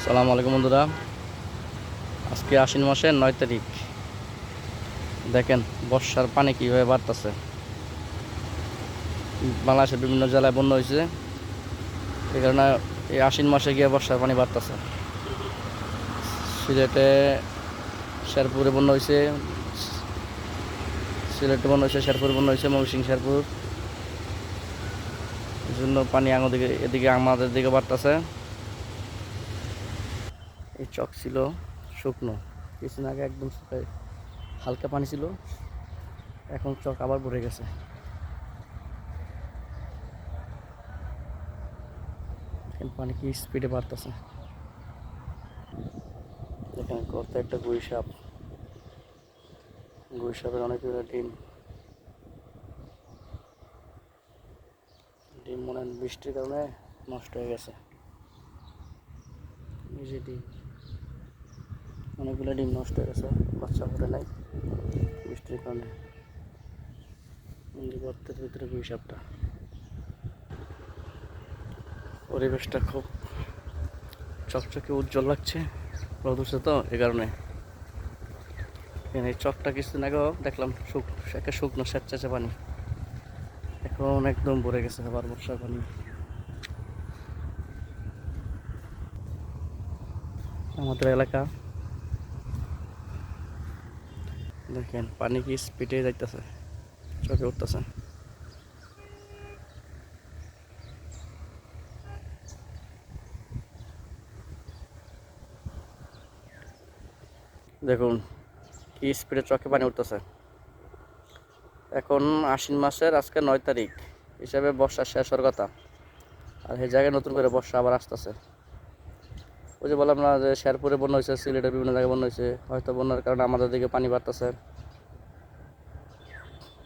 সালাম আলাইকুম বন্ধুরা। আজকে আশ্বিন মাসের 9 তারিখ। দেখেন বর্ষার পানি কীভাবে বাড়তেছে। বাংলাদেশের বিভিন্ন জেলায় বন্যা হয়েছে, এই কারণে এই আশ্বিন মাসে গিয়ে বর্ষার পানি বাড়তেছে। সিলেটে শেরপুরে বন্যা হয়েছে, সিলেটে বন্যা হয়েছে, শেরপুরে বন্যা হয়েছে, ময়মনসিংহ শেরপুর। এই জন্য পানি এদিকে আমাদের দিকে বাড়তেছে। এই চক ছিল শুকনো, কিছুদিন আগে একদম শুকায় হালকা পানি ছিল, এখন চক আবার ভরে গেছে। পানি কি স্পিডে বাড়তেছে। এখানে কত একটা গুই সাপের অনেকগুলো ডিম মনে হয় বৃষ্টির কারণে নষ্ট হয়ে গেছে। এই যে ডিম, অনেকগুলো ডিম নষ্ট হয়ে গেছে, বাচ্চা ফোটে নাই বৃষ্টির কারণে। গর্তের ভিতরে গুই সাপটা। পরিবেশটা খুব চকচকে উজ্জ্বল লাগছে, রোদ উঠছে তো এই কারণে। এই চকটা কিছুদিন আগেও দেখলাম একটা শুকনো স্যাঁতসেঁতে পানি, এখন একদম ভরে গেছে আবার বর্ষার পানি। আমাদের এলাকা দেখেন পানি কি স্পিডে যাইতেছে, চকে উঠতেছে। দেখুন কি স্পিডে চকে পানি উঠতেছে। এখন আশ্বিন মাসের আজকে 9 তারিখ হিসাবে বর্ষা শেষ হওয়ার কথা, আর সেই জায়গায় নতুন করে বর্ষা আবার আসতেছে। ওই যে বললাম না যে শেরপুরে বন্যা হয়েছে, সিলেটের বিভিন্ন জায়গায় বন্যা হয়েছে, হয়তো বন্যার কারণে আমাদের দিকে পানি বাড়তেছে,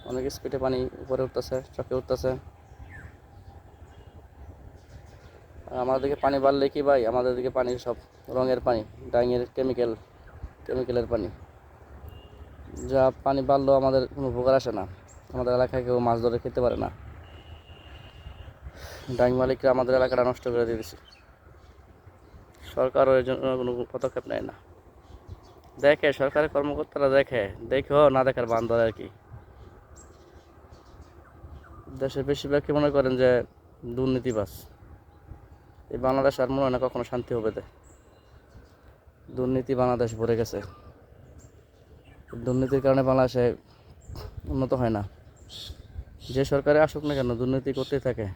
অনেক স্পিডে পানি উপরে উঠতেছে, চকে উঠতেছে। আর আমাদের দিকে পানি বাড়লে কি ভাই, আমাদের দিকে পানি সব রঙের পানি, ডাইংয়ের কেমিক্যালের পানি, যা পানি বাড়লেও আমাদের কোনো উপকার আসে না। আমাদের এলাকায় কেউ মাছ ধরে খেতে পারে না। ডাইং মালিকরা আমাদের এলাকাটা নষ্ট করে দিয়েছে। সরকারও এর জন্য কোনো পদক্ষেপ নেয় না। দেখে সরকারের কর্মকর্তারা দেখেও না দেখার বান ধরে আর কি। দেশের বেশিরভাগই মনে করেন যে দুর্নীতিবাজ। এই বাংলাদেশ আর মনে হয় না কখনো শান্তি হবে। দুর্নীতি বাংলাদেশ ভরে গেছে। দুর্নীতির কারণে বাংলাদেশে উন্নত হয় না। যে সরকারে আসুক না কেন দুর্নীতি করতেই থাকে।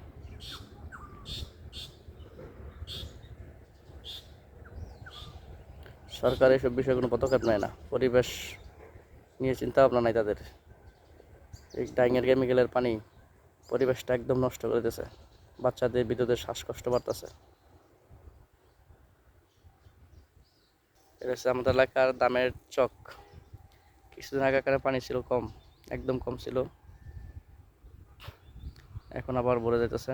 সরকার এইসব বিষয়ে কোনো পদক্ষেপ নেয় না, পরিবেশ নিয়ে চিন্তা ভাবনা নাই তাদের। এই ডাইংয়ের কেমিক্যালের পানি পরিবেশটা একদম নষ্ট করে দিয়েছে, বাচ্চাদের বিদ্যুতের শ্বাসকষ্ট বাড়তেছে। এটা হচ্ছে আমাদের এলাকার দামের চক। কিছুদিন আগেকার পানি ছিল কম, একদম কম ছিল, এখন আবার ভরে যেতেছে।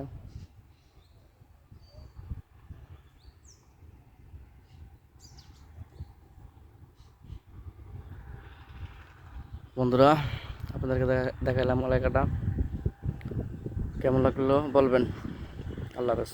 বন্ধুরা, আপনাদেরকে দেখাইলাম এলাকাটা, কেমন লাগলো বলবেন। আল্লাহ হাফেজ।